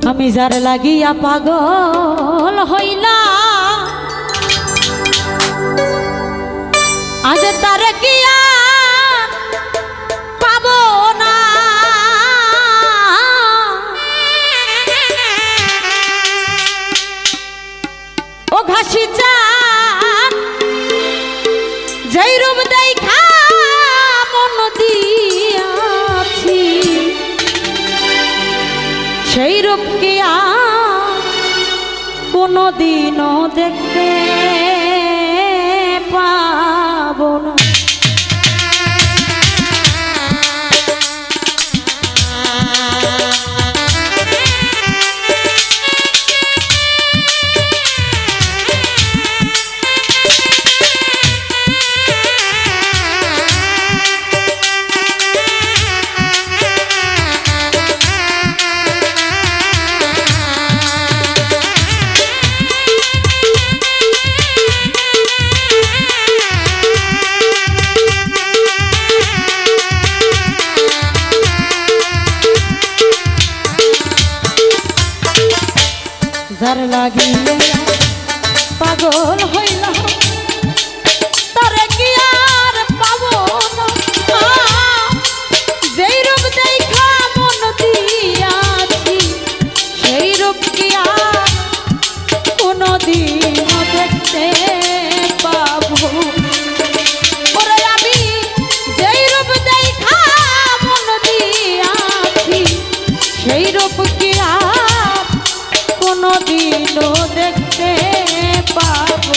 আমি যার লাগিয়া পাগল হইলা আজ তার কি আর পাবো না। ও ঘাসি চাঁদ যেই রূপ দেখা মন দিয়াছি সেই রূপ কি আর কোনদিনও দেখতে পাবো না। যার লাগিলে পাগল হইলাম তারে কি আর পাবো না। যেই রূপ দেখা মন দিয়াছি সেই রূপ কি আর কোনদিনও দেখতে পাবো। ওরে আমি যেই রূপ দেখা মন দিয়াছি সেই রূপ কি আর কোনদিনও দেখতে পাবো।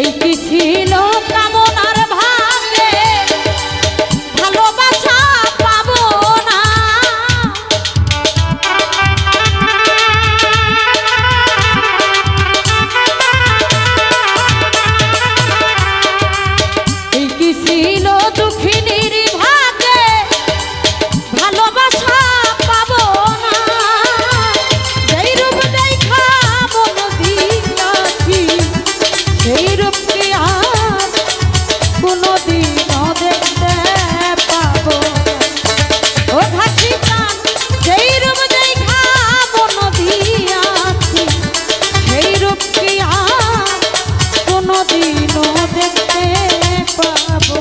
এই কি ছিল কামনার ভাগে ভালোবাসা পাবো না। এই কি ছিল দুঃখিনীর ভাগে ভালোবাসা পাবো না। যেই রূপ দেখা মন দিয়াছি সেই রূপ কি আর কোনোদিনও দেখতে পাবো না। ও ঘাসি প্রাণ যেই রূপ দেখা মন দিয়াছি সেই রূপ কি আর কোনোদিনও দেখতে পাবো।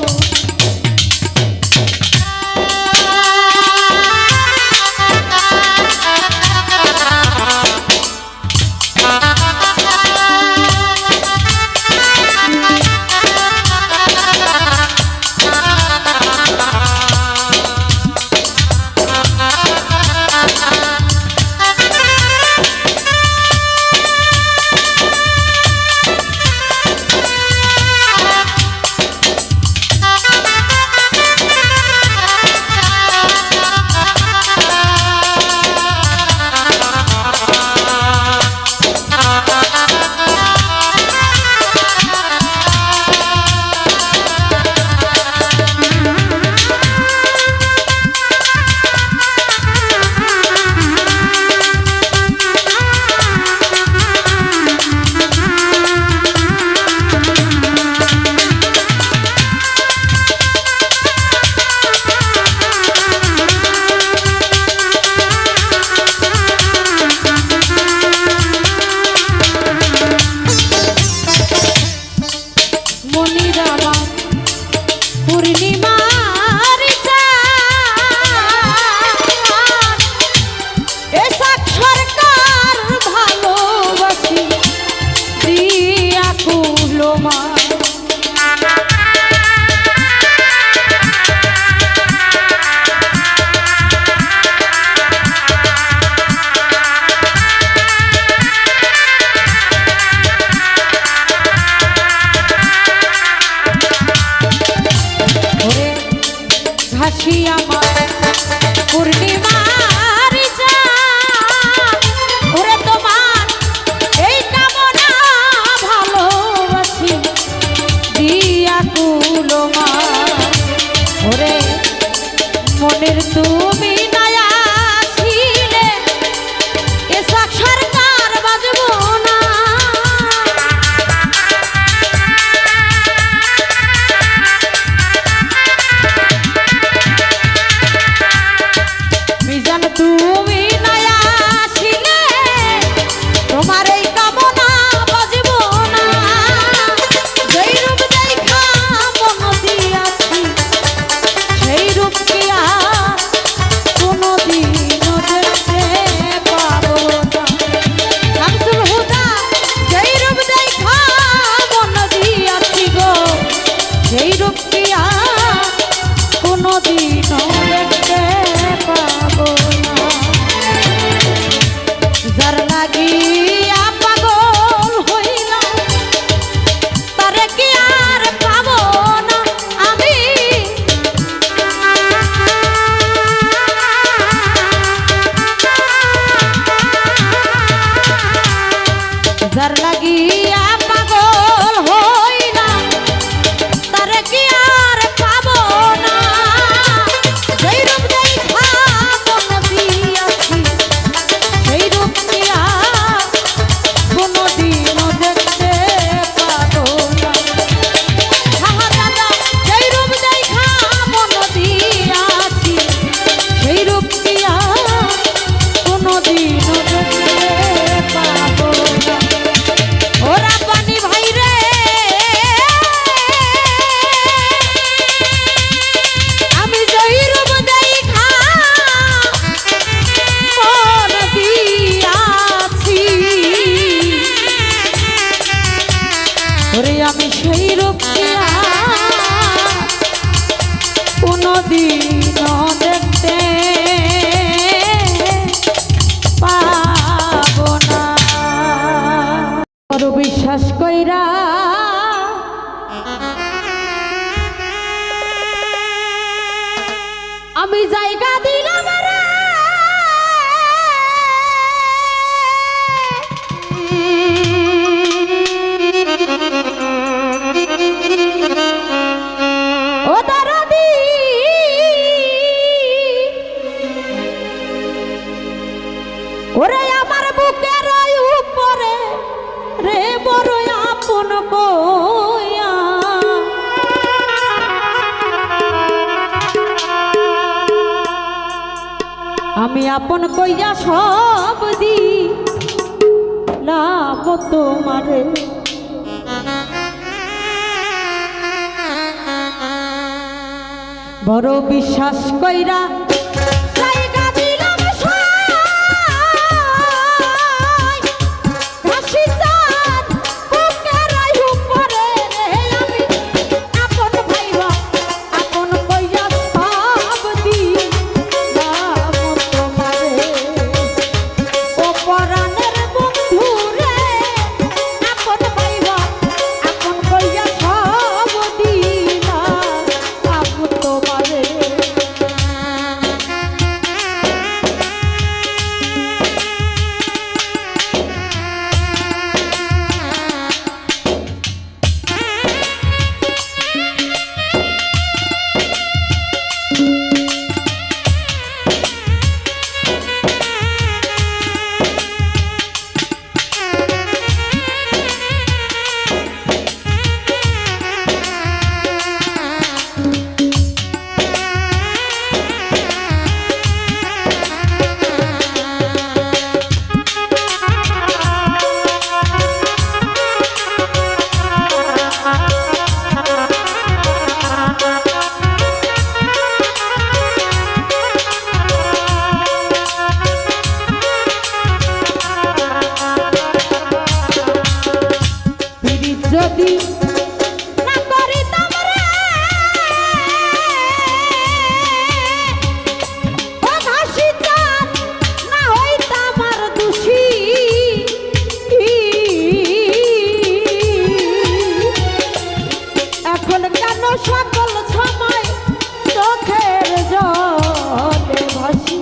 ঘাসি আমার পূর্ণিমার চাঁদ ওরে তোমার এই কামনা ভালোবাসি দিয়া কুলমা ওরে মনের তুমি নয়া ছিলে এ সরকার বাজবো না। তুমি নয়া ছিলে তোমার এই কামনা বাজবো না। যেই রূপ দেখা মন দিয়াছি সেই রূপ কি আর কোনোদিনও দেখতে পাবো না। শামসুল হুদা যেই রূপ দেখা মন দিয়াছি গো সেই রূপ কি আর কোনোদিনও দেখতে পাবো না। যার লাগিয়া পাগল হইলাম তারে কি আর পাবো না আমি। যার লাগিয়া পাগল হইলাম তারে কি আর পাবো না। যেই রূপ দেখা মন দিয়াছি সেই রূপ কি আর কোনোদিনও দেখতে পাবো না। হাহা দাদা যেই রূপ দেখা মন দিয়াছি সেই রূপ কি আর কোনোদিনও দেখতে পাবো না। ওরা পানি ভাই রে আমি যেই রূপ দেখা মন দিয়াছি ওরে আমি সেই রূপ কি আর কোনোদিনও দেখতে পাবো না। বিশ্বাস কইরা আমি আপন কইয়া সব দিলাম তোমারে বড় বিশ্বাস কইরা জায়গা দিলাম সই হাসি চাঁদ বুকের উপরে রে আমি আপন ভাইবা আপন কইয়া সব দিলাম তোমারে ও পরাণের বন্ধু রে আপন ভাইবা আপন কইয়া সব দিলাম তোমারে যদি না করিতাম রে ও হাসি চাঁদ না হইতাম আর দোষী এখন কেন সকল সময় চোখের জলে ভাসি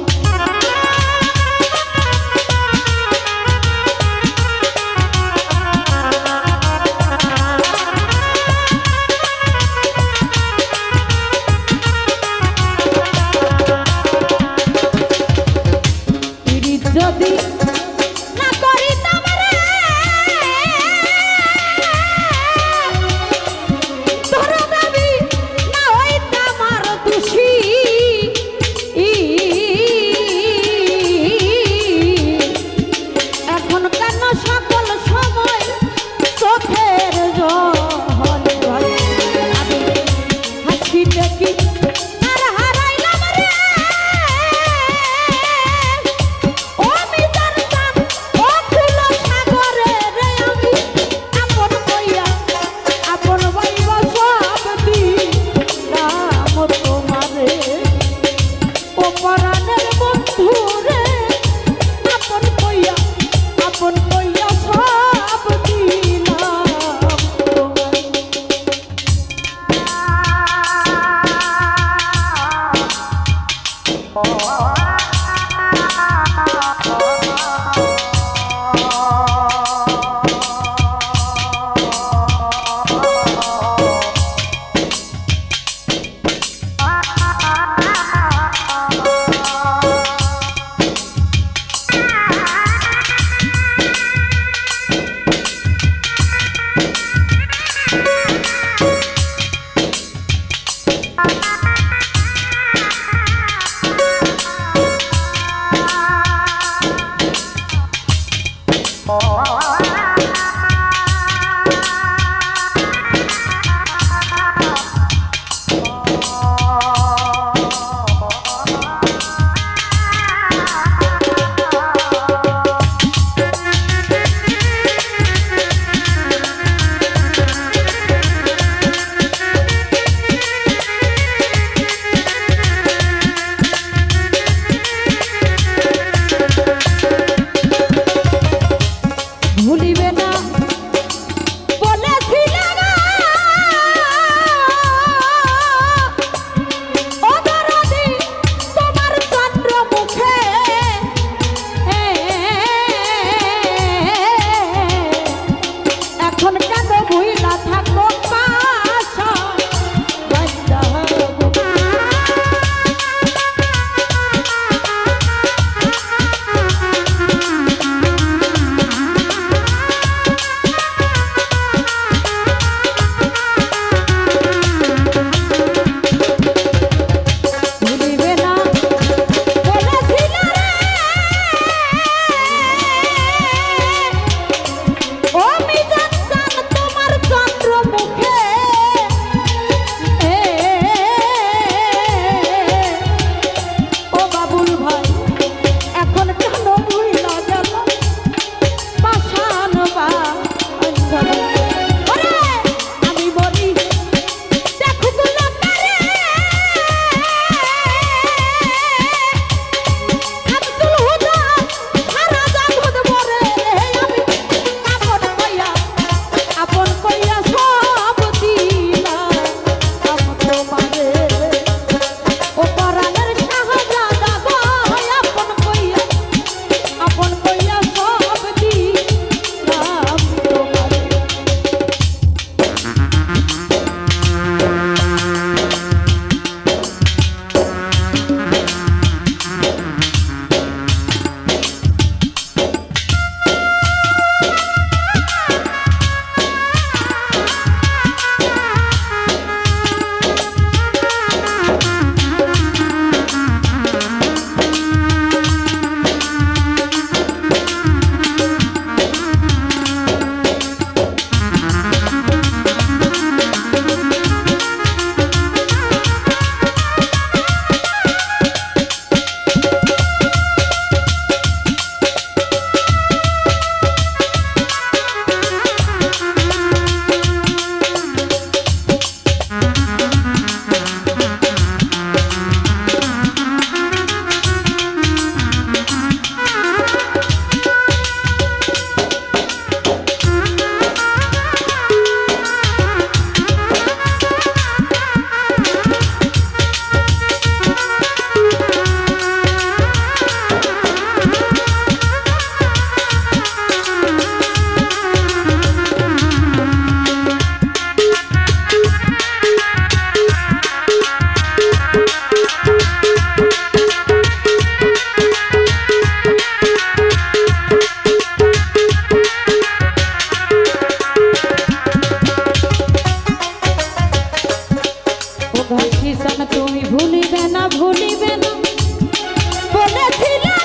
চান তুমি ভুলিবে না বলেছিলে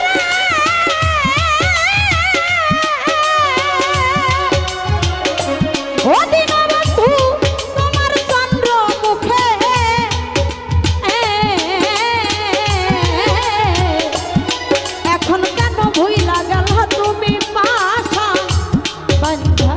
রে ও দীনবন্ধু তোমার চন্দ্র মুখে এখন কেন ভুইলা গেল তুমি পাশা বান্ধা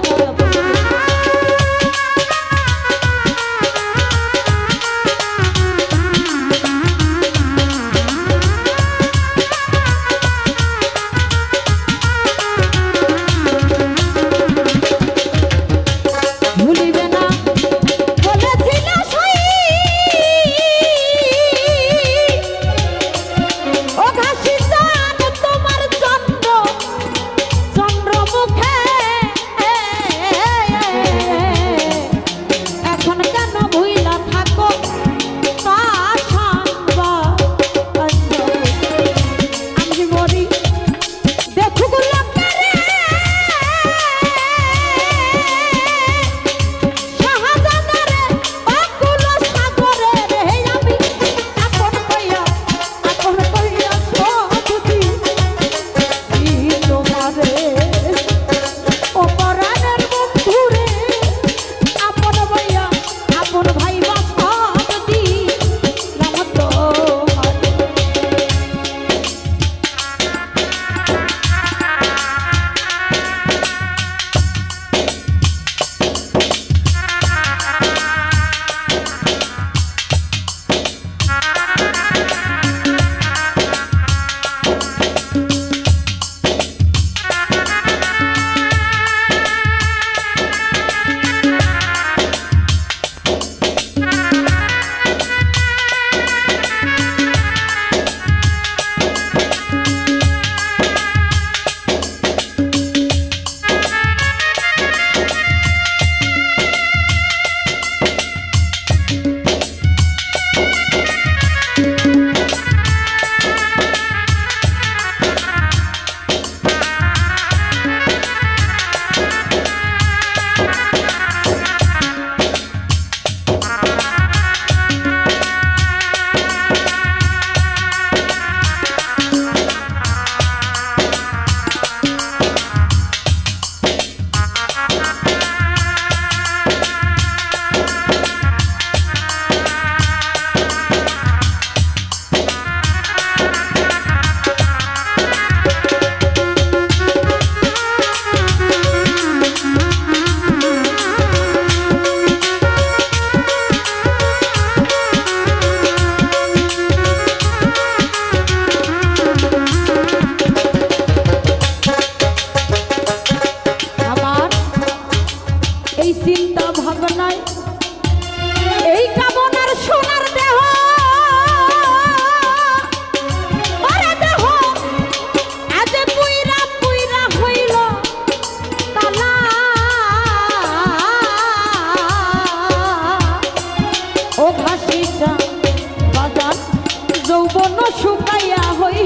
যৌবন শুকাইয়া হই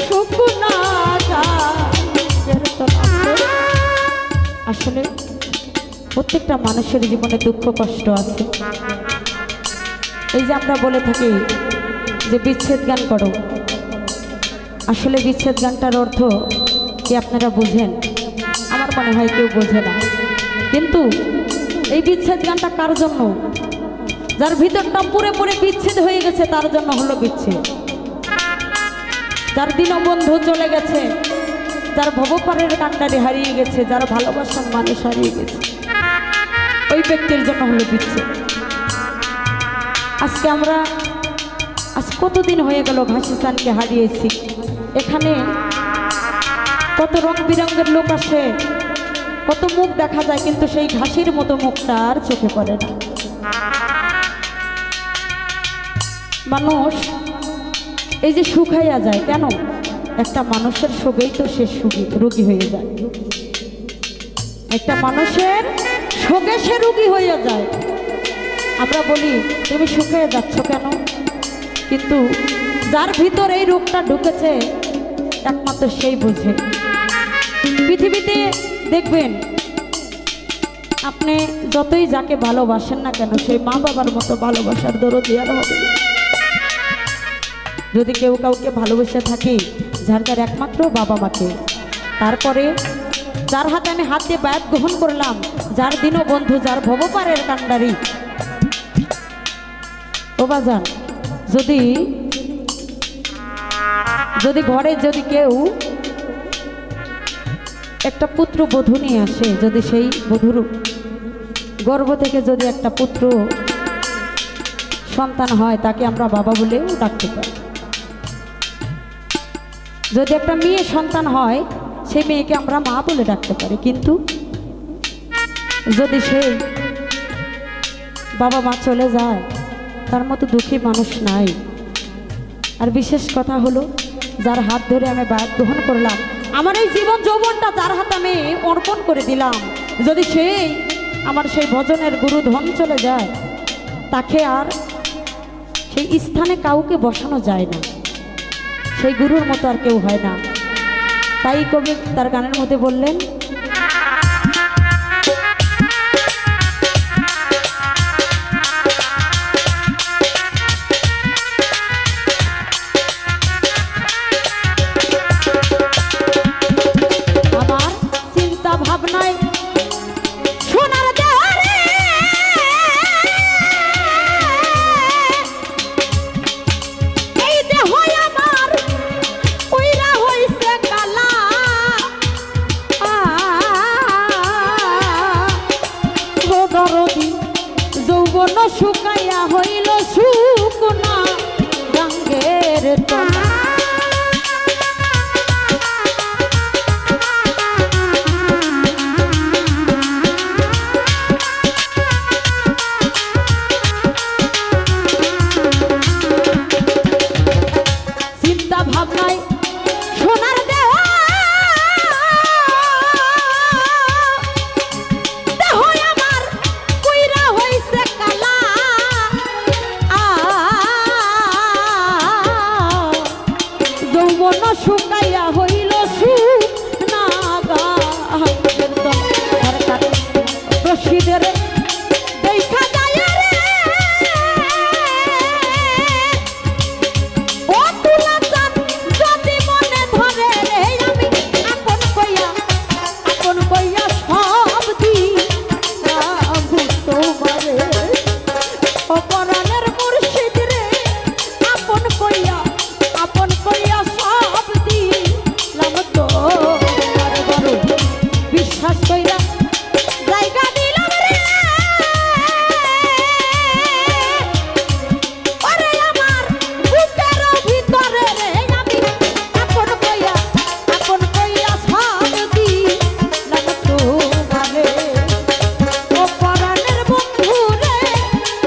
শুকনা আসলে প্রত্যেকটা মানুষের জীবনে দুঃখ কষ্ট আছে। এই যে আমরা বলে থাকি যে বিচ্ছেদ গান করো, আসলে বিচ্ছেদ গানটার অর্থ কি আপনারা বুঝেন? আমার মনে হয় কেউ বোঝে না। কিন্তু এই বিচ্ছেদ গানটা কার জন্য? যার ভিতরটা পুরে বিচ্ছেদ হয়ে গেছে তার জন্য হলো বিচ্ছেদ। যার দীনবন্ধু চলে গেছে, যার ভবপারের কান্ডারি হারিয়ে গেছে, যার ভালোবাসার মানুষ হারিয়ে গেছে, ওই ব্যক্তির জন্য হলো বিচ্ছেদ। আজকে আমরা কতদিন হয়ে গেল ঘাসি চানকে হারিয়েছি। এখানে কত রং বিরঙের লোক আসে, কত মুখ দেখা যায়, কিন্তু সেই ঘাসির মতো মুখটা আর চোখে পড়ে না। মানুষ এই যে শুকাইয়া যায় কেন? একটা মানুষের শোকেই তো সে রোগী হয়ে যায়। একটা মানুষের শোকে সে রোগী হয়ে যায়। আমরা বলি তুমি শুকিয়ে যাচ্ছ কেন? কিন্তু যার ভিতর এই রোগটা ঢুকেছে একমাত্র সেই বোঝে। পৃথিবীতে দেখবেন আপনি যতই যাকে ভালোবাসেন না কেন সেই মা বাবার মতো ভালোবাসার দরদি আর হবে না। যদি কেউ কাউকে ভালোবেসে থাকি যার যার একমাত্র বাবা মাকে, তারপরে যার হাতে আমি হাত দিয়ে বায়াত গ্রহণ করলাম, যার দিনও বন্ধু, যার ভবপারের কান্ডারি। ও বাজান, যদি যদি ঘরে যদি কেউ একটা পুত্র বধূ নিয়ে আসে, যদি সেই বধূর গর্ভ থেকে যদি একটা পুত্র সন্তান হয়, তাকে আমরা বাবা বলেও ডাকতে পারি। যদি একটা মেয়ে সন্তান হয়, সেই মেয়েকে আমরা মা বলে ডাকতে পারি। কিন্তু যদি সেই বাবা মা চলে যায়, তার মতো দুঃখী মানুষ নাই। আর বিশেষ কথা হলো, যার হাত ধরে আমি বায়াত গ্রহণ করলাম, আমার এই জীবন যৌবনটা যার হাতে আমি অর্পণ করে দিলাম, যদি সেই আমার সেই ভজনের গুরু ধন চলে যায়, তাকে আর সেই স্থানে কাউকে বসানো যায় না, সেই গুরুর মতো আর কেউ হয় না। তাই কবি তার গানের মধ্যে বললেন, আমার চিন্তা ভাবনায় সোনার দেওয়ারে এই দেহ আমার উইরা হইছে কালা, দরদি যৌবন শুকাইয়া হইল শুকনা রঙের তলা। চিন্তা ভাবনায় সোনার দেহ আমার কইরা হইছে কালা, যৌবন শুকাইয়া হইল শুকনা গাছের তলা। প্রসিদের দেখা যায় রে ও তুলা চান, যদি মনে ধরে রে আমি আপন কইয়া সব দিলাম তোমারে। অপরাণের মুর্শিদ রে আপন কইয়া সব দিলাম তোমারে। বড় বিশ্বাস কইরা জায়গা দিলাম রে, ওরে আমার বুকের ভিতরে রে আমি আপন কইয়া সব দিলাম তোমারে। ও পরাণের বন্ধু রে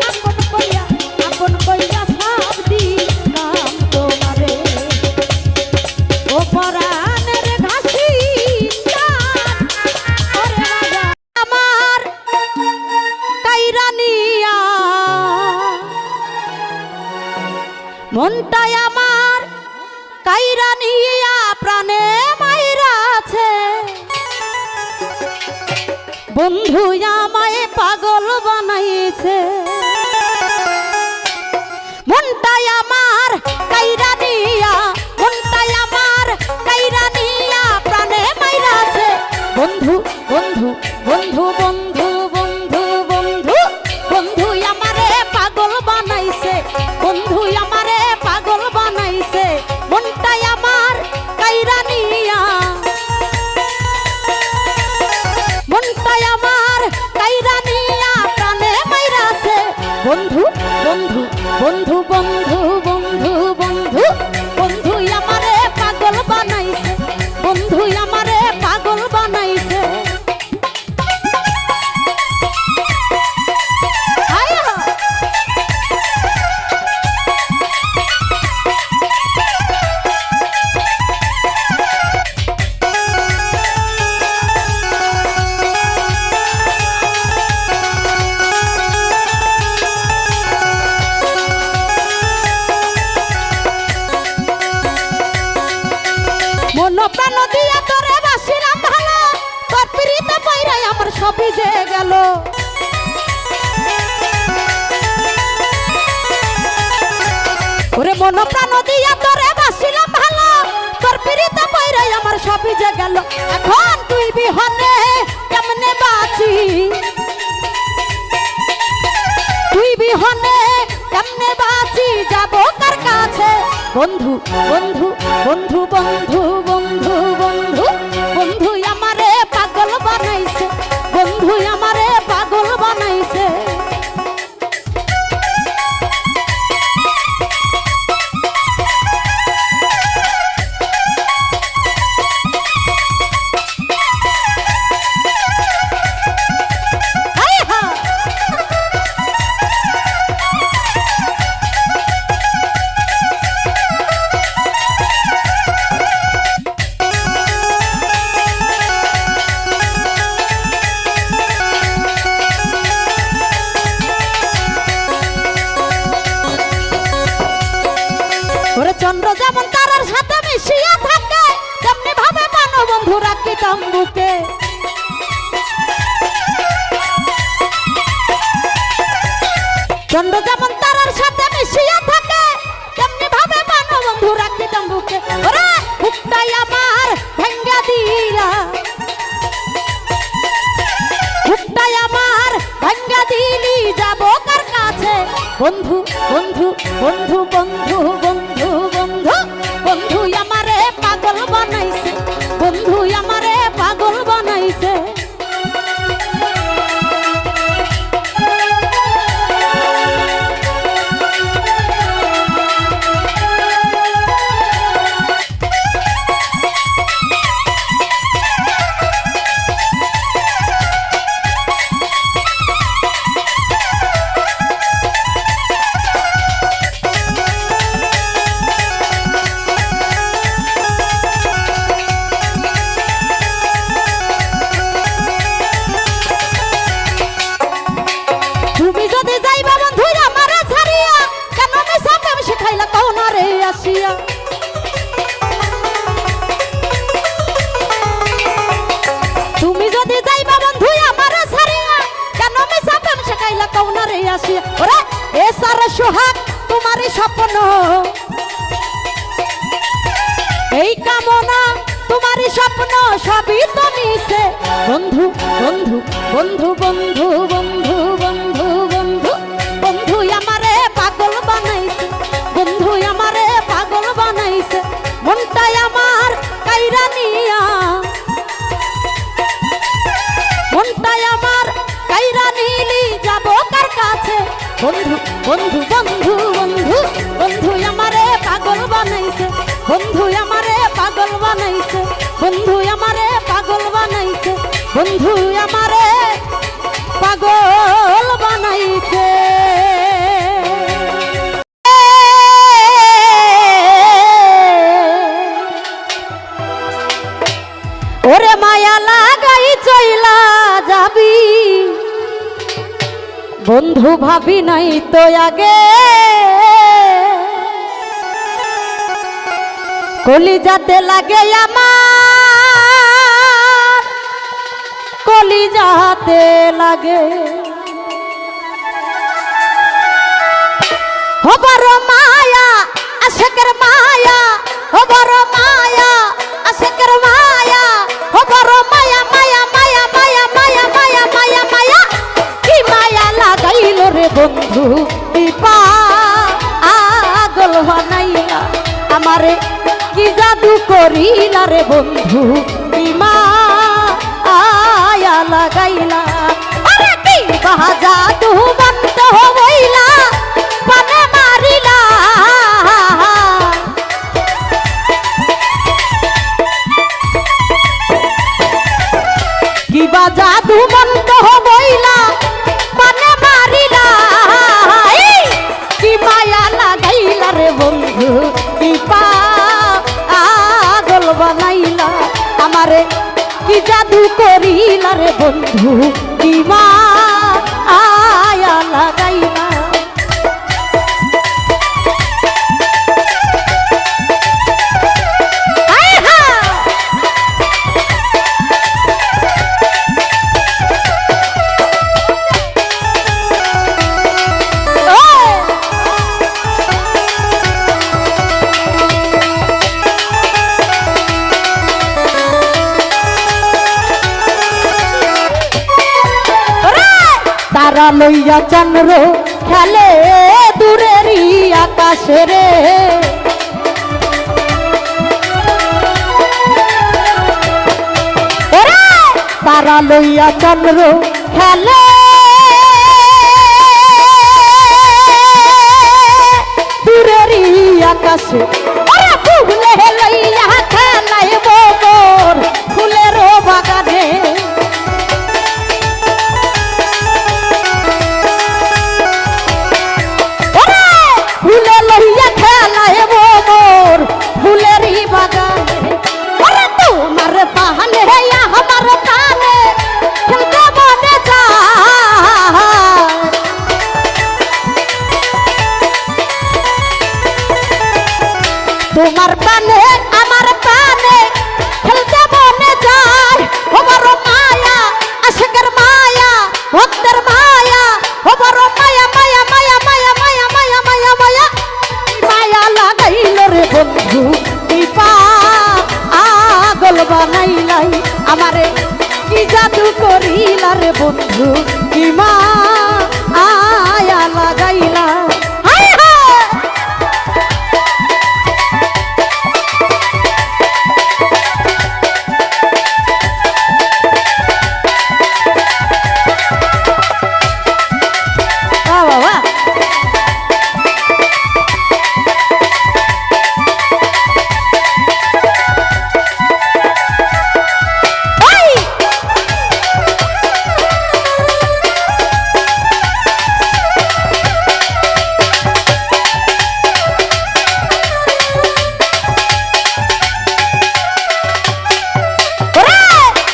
আপন কইয়া সব দিলাম তোমারে। ও পরাণের ঘাসি চান, ওরে রাজা আমার কাইরানিয়া, মনটাই আমার কাইরানিয়া প্রাণে মাইরা আছে। বন্ধু আমায় পাগল বানাইছে, মনটাই আমার কাইরানিয়া, মনটাই আমার কাইরানিয়া প্রাণে মাইরা আছে। বন্ধু বন্ধু বন্ধু বন্ধু বন্ধু বন্ধু বন্ধু আমারে পাগল বানাইছে, বন্ধু আমারে পাগল বানাইছে। মনটাই আমার কাইরানিয়া, মনটাই আমার কাইরানিয়া প্রাণে মাইরা আছে। বন্ধু বন্ধু বন্ধু বন্ধু বন্ধু বন্ধু বন্ধু আমারে পাগল বানাইছে, বন্ধু আমারে পাগল বানাইছে। সবই যে গেল। ওরে মন প্রাণ দিয়া তোরে বাসিলাম ভালো, তোর পিড়িতে পইরে আমার সবই যে গেল। এখন তুই বিহনে কেমনে বাঁচি, তুই বিহনে কেমনে বাঁচি, যাব কার কাছে? বন্ধু বন্ধু বন্ধু বন্ধু বন্ধু বন্ধু বন্ধু আমারে পাগল বানাইছে, বন্ধু আমারে পাগল বানাইছে। চন্দ্র যেমন তারার সাথে মিশিয়া থাকে, তেমনি ভাবে মানব বন্ধু রাখিতাম বুকে। চন্দ্র যেমন তারার সাথে মিশিয়া থাকে, তেমনি ভাবে মানব বন্ধু রাখিতাম বুকে। ওরে বুকটাই আমার ভেঙ্গা দিলা, বুকটাই আমার ভেঙ্গা দিলি, যাব কার কাছে? বন্ধু বন্ধু বন্ধু বন্ধু বন্ধু বন্ধু বন্ধু আমারে পাগল বানাইছে, বন্ধু আমারে পাগল বানাইছে। তুমি যদি যাইবা বন্ধু আমার ছাড়িয়া, কেন মিছা প্রেম শেখাইলা কওনা রে আসিয়া? ওরে এ সার সোহাগ তোমারই স্বপ্ন, এই কামনা তোমারই স্বপ্ন, সবই তো মিছে। বন্ধু বন্ধু বন্ধু বন্ধু বন্ধু বন্ধু বন্ধু বন্ধু আমারে পাগল বানাইছে, বন্ধু আমারে পাগল বানাইছে। মনটাই আমার কাইরা নিয়া, মনটাই আমার কাইরা নিলি, যাব কার কাছে? বন্ধু বন্ধু বন্ধু বন্ধু বন্ধু আমারে পাগল বানাইছে, বন্ধু আমারে পাগল বানাইছে, বন্ধু আমারে পাগল বানাইছে, বন্ধু আমারে পাগল বানাইছে। ওরে মায়া লাগাই চইলা যাবি, বন্ধু ভাবি নাই তো আগে, কলিজাতে লাগে আমার, কলিজাতে লাগে। হবার মায়া আশেকের মায়া, হবার মায়া আশেকের মায়া, হবার মায়া মায়া মায়া মায়া মায়া মায়া মায়া মায়া, কি মায়া লাগাইল রে বন্ধু পাগল বানাইলা আমারে, কি জাদু করিলা রে বন্ধু মায়া লাগাইলা। আরে কি বাহা জাদু বন্ধ হইলা, পানে মারিলা, কিবা জাদু বন্ধ হইলা, পানে মারিলা, কি মায়া লাগাইলা রে বন্ধু পাগল বানাইলা আমারে, কি জাদু করিলা রে বন্ধু মায়া লাগাইলা। তারা লইয়া চন্দ্র খেলে দূরেরই আকাশে রে তারা লইয়া চন্দ্র খেলে দূরেরই আকাশে ফুলে লইয়া খেলাই বর ফুলের বাগানে ফুলে লইয়া খেলাই বর ফুলেরই বাগানে তোমার পাহানে আমার প্রাণে খেলতে মনে যায় তোমার প্রাণে আমার প্রাণে খেলতে মনে যায় আমার মায়া আশিকের মায়া ভক্তের মায়া আমার মায়া মায়া মায়া মায়া মায়া মায়া মায়া মায়া মায়া লাগাইল রে বন্ধু পাগল বানাইলাই আমারে কি জাদু করিলা রে বন্ধু কি মায়া লাগাইলা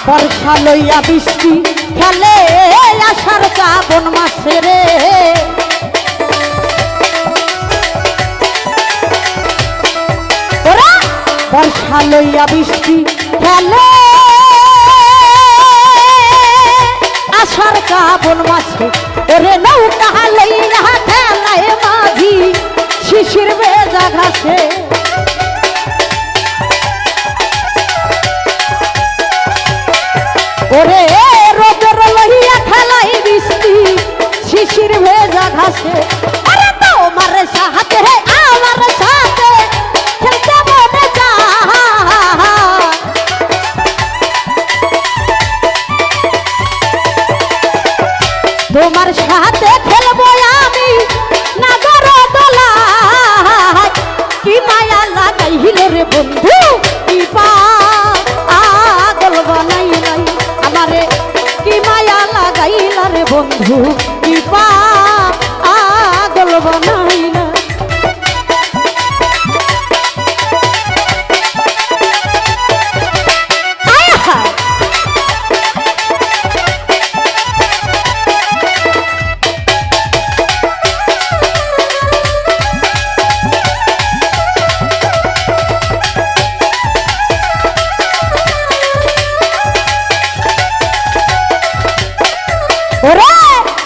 বর্ষা লইয়া বৃষ্টি খেলে আষাঢ় শ্রাবণ মাসে রে বর্ষা লইয়া বৃষ্টি খেলে আষাঢ় শ্রাবণ মাসে ওরে নৌকা লইয়া খেলায় মাঝি শিশির ভেজা ঘাসে ওরে রোদের লইয়া খেলাই বৃষ্টি শিশির ভেজা ঘাসে আরে তোমার সাথে আমার সাথে খেলতে মনে যায় তোমার সাথে খেলবো আমি নাগর দোলায় কি মায়া লাগাইল রে বন্ধু কি পাগল বানাইলাই আমারে কি মায়া লাগাইলা রে বন্ধু কি পাগল বানাইলা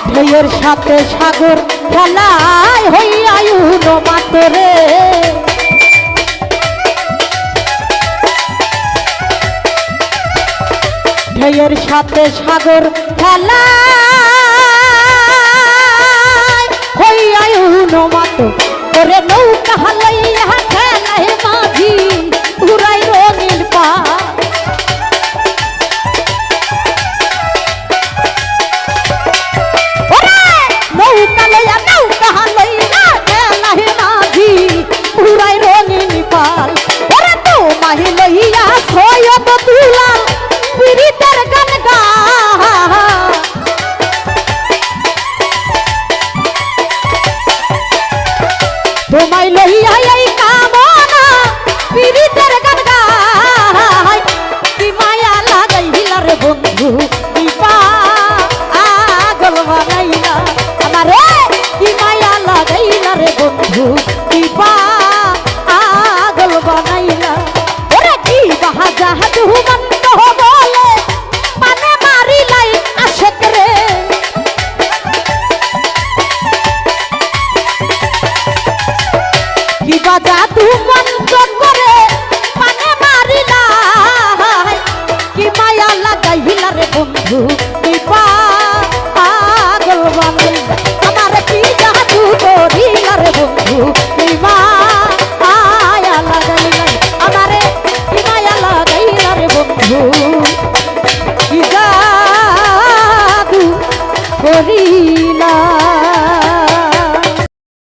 ঢেউয়ের সাথে সাগর খেলায় হইয়া উনো মাতরে ঢেউয়ের সাথে সাগর খেলায় হইয়া উনো মাত ওরে নৌকা লইয়া খেলায় মাঝি ঘুরাই রঙিন পা তোমায় লইয়া এই কামনা পীড়িতের গান গায় কি মায়া লাগাইলা রে বন্ধু কি পাগল বানাইলা আমারে কি মায়া লাগাইলা রে বন্ধু কি পাগল বানাইলা ওরে কি বাহাজা দুমন্ত বলে পানে মারিলাই আশিক রে কি বাজা দুমন্ত করে পানে মারিলাই কি মায়া লাগাইলা রে বন্ধু কি পাগল বানাইলা ভুল